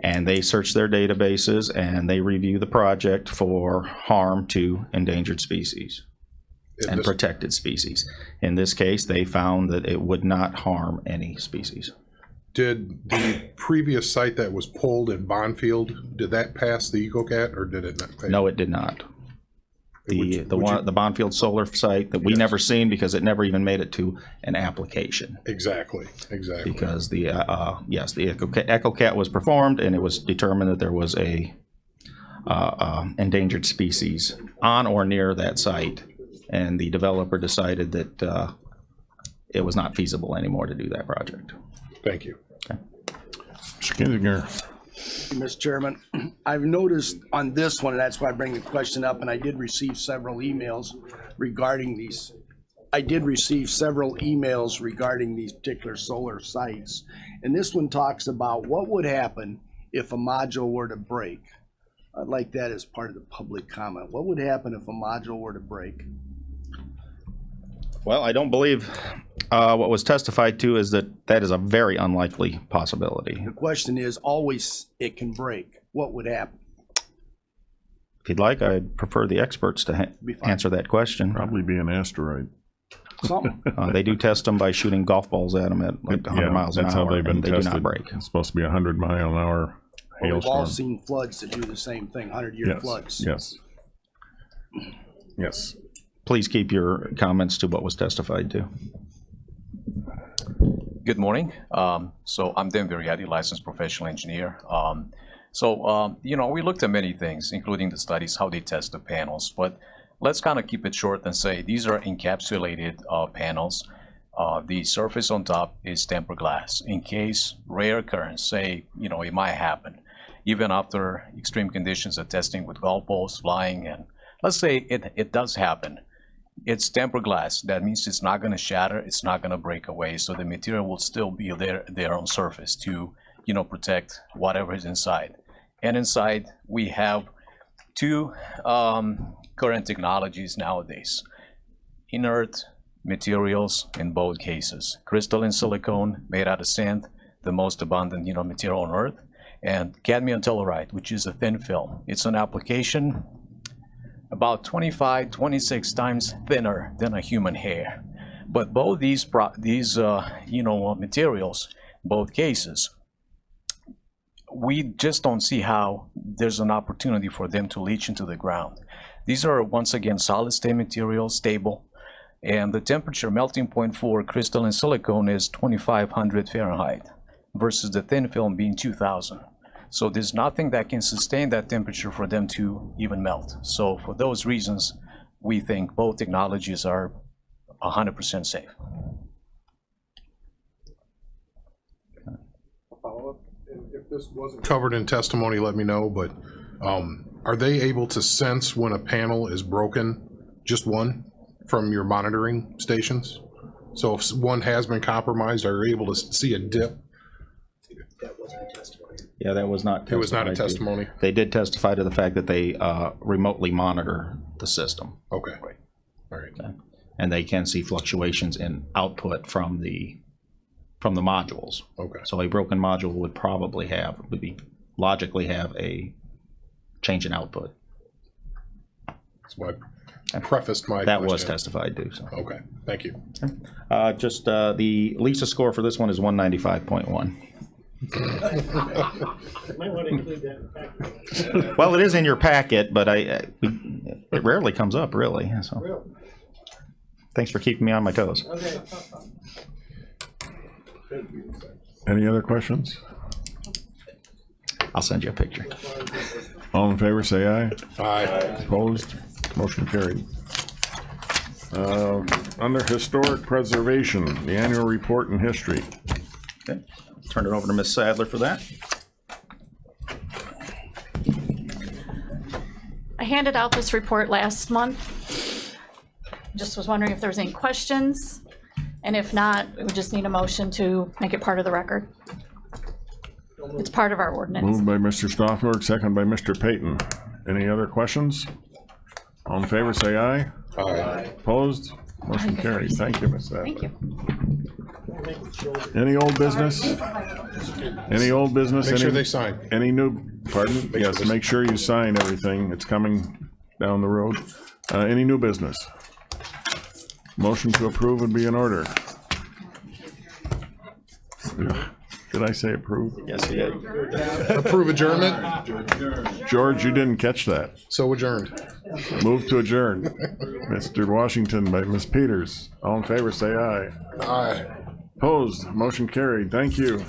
and they search their databases and they review the project for harm to endangered species and protected species. In this case, they found that it would not harm any species. did the previous site that was pulled in Bonfield, did that pass the EcoCat, or did it not pass? No, it did not. The Bonfield solar site that we never seen because it never even made it to an application. Exactly. Because the EcoCat was performed and it was determined that there was a endangered species on or near that site, and the developer decided that it was not feasible anymore to do that project. Thank you. Okay. Mr. Kinzinger. Mr. Chairman, I've noticed on this one, and that's why I bring the question up, and I did receive several emails regarding these. Particular solar sites. And this one talks about what would happen if a module were to break. I'd like that as part of the public comment. What would happen if a module were to break? Well, I don't believe what was testified to is that is a very unlikely possibility. The question is always it can break. What would happen? If you'd like, I'd prefer the experts to answer that question. Probably be an asteroid. Something. They do test them by shooting golf balls at them at like 100 miles an hour. That's how they've been and they tested. do not break. It's supposed to be 100-mile-an-hour We've all hailstorm. seen floods that do the same thing, 100-year floods. Yes. Please keep your comments to what was testified to. Good morning. So I'm Dan Verietti, licensed professional engineer. We looked at many things, including the studies, how they test the panels, but let's kind of keep it short and say these are encapsulated panels. The surface on top is tempered glass. In case rare occurrence, say, it might happen, even after extreme conditions of testing with golf balls flying, and let's say it does happen. It's tempered glass. That means it's not going to shatter. It's not going to break away. So the material will still be there on surface to, protect whatever is inside. And inside we have two current technologies nowadays: inert materials in both cases. Crystalline silicone made out of sand, the most abundant, material on Earth, and cadmium telluride, which is a thin film. It's an application about 26 times thinner than a human hair. But both these materials, both cases, we just don't see how there's an opportunity for them to leach into the ground. These are, once again, solid state materials, stable, and the temperature melting point for crystalline silicone is 2,500 Fahrenheit versus the thin film being 2,000. So there's nothing that can sustain that temperature for them to even melt. So for those reasons, we think both technologies are 100% safe. Follow-up, if this wasn't covered in testimony, let me know, but are they able to sense when a panel is broken, just one, from your monitoring stations? So if one has been compromised, are you able to see a dip? That wasn't a testimony. Yeah, that was not testified. It was not a testimony? They did testify to the fact that they remotely monitor the system. Okay. All right. And they can see fluctuations in output from the modules. Okay. So a broken module would logically have a change in output. That's why I prefaced my That question. was testified to. So. Okay, thank you. The Lisa score for this one is 195.1. Well, it is in your packet, but it rarely comes up, really. So. Thanks for keeping me on my toes. Any other questions? I'll send you a picture. All in favor, say aye. Aye. Opposed? Motion carried. Under historic preservation, the annual report and history. Okay, turn it over to Ms. Sadler for that. I handed out this report last month. Just was wondering if there was any questions, and if not, we would just need a motion to make it part of the record. It's part of our ordinance. Moved by Mr. Stauffenberg, second by Mr. Payton. Any other questions? All in favor, say aye. Aye. Opposed? Motion carries. Thank you, Ms. Sadler. Thank you. Any old business? Any old business? Make sure Any- they sign. Any new, pardon? Yes, make sure you sign everything. It's coming down the road. Any new business? Motion to approve would be in order. Did I say approve? Yes, you did. Approve adjournment? George, you didn't catch that. So adjourned. Move to adjourn. Mr. Washington by Ms. Peters. All in favor, say aye. Aye. Opposed? Motion carried. Thank you.